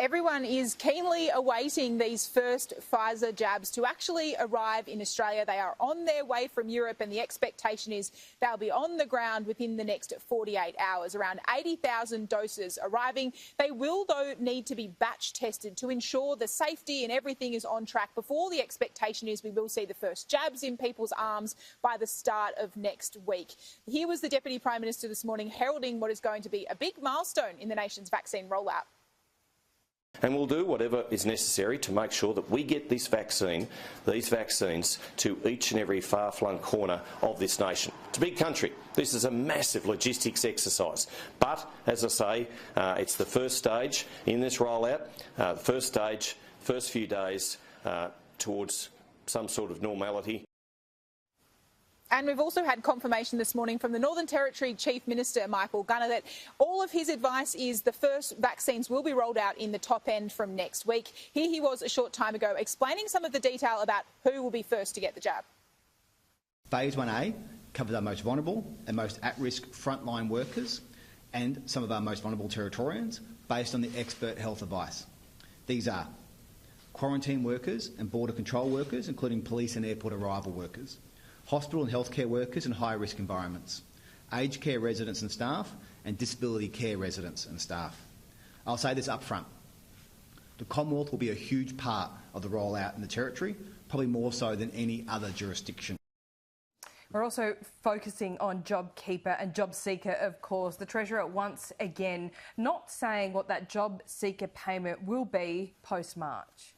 Everyone is keenly awaiting these first Pfizer jabs to actually arrive in Australia. They are on their way from Europe, and the expectation is they'll be on the ground within the next 48 hours. Around 80,000 doses arriving. They will, though, need to be batch tested to ensure the safety and everything is on track before the expectation is we will see the first jabs in people's arms by the start of next week. Here was the Deputy Prime Minister this morning heralding what is going to be a big milestone in the nation's vaccine rollout. And we'll do whatever is necessary to make sure that we get these vaccines to each and every far-flung corner of this nation. It's a big country. This is a massive logistics exercise. But, as I say, it's the first stage in this rollout, first few days towards some sort of normality. And we've also had confirmation this morning from the Northern Territory Chief Minister, Michael Gunner, that all of his advice is the first vaccines will be rolled out in the top end from next week. Here he was a short time ago explaining some of the detail about who will be first to get the jab. Phase 1A covers our most vulnerable and most at-risk frontline workers and some of our most vulnerable Territorians based on the expert health advice. These are quarantine workers and border control workers, including police and airport arrival workers, hospital and healthcare workers in high-risk environments, aged care residents and staff, and disability care residents and staff. I'll say this up front. The Commonwealth will be a huge part of the rollout in the Territory, probably more so than any other jurisdiction. We're also focusing on JobKeeper and JobSeeker, of course. The Treasurer once again not saying what that JobSeeker payment will be post-March.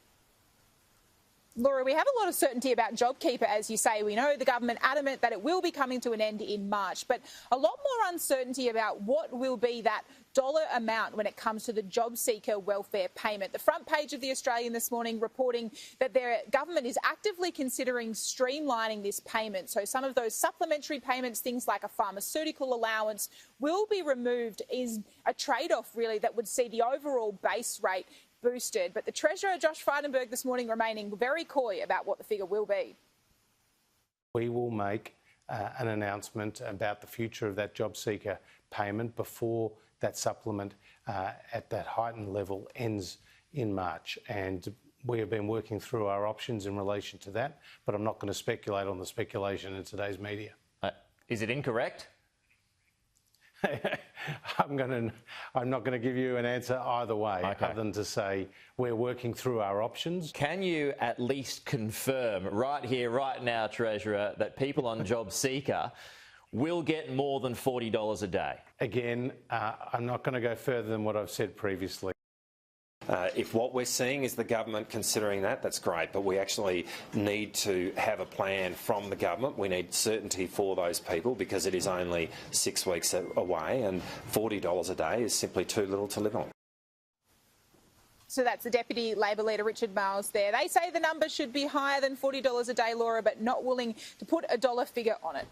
Laura, we have a lot of certainty about JobKeeper, as you say. We know the government adamant that it will be coming to an end in March, but a lot more uncertainty about what will be that dollar amount when it comes to the JobSeeker welfare payment. The front page of The Australian this morning reporting that their government is actively considering streamlining this payment. So some of those supplementary payments, things like a pharmaceutical allowance, will be removed is a trade-off, really, that would see the overall base rate boosted. But the Treasurer, Josh Frydenberg, this morning remaining very coy about what the figure will be. We will make an announcement about the future of that JobSeeker payment before that supplement at that heightened level ends in March. And we have been working through our options in relation to that, but I'm not going to speculate on the speculation in today's media. Is it incorrect? I'm not going to give you an answer either way, other than to say we're working through our options. Can you at least confirm right here, right now, Treasurer, that people on JobSeeker will get more than $40 a day? Again, I'm not going to go further than what I've said previously. If what we're seeing is the government considering that, that's great, but we actually need to have a plan from the government. We need certainty for those people because it is only 6 weeks away, and $40 a day is simply too little to live on. So that's the Deputy Labor leader, Richard Marles, there. They say the number should be higher than $40 a day, Laura, but not willing to put a dollar figure on it.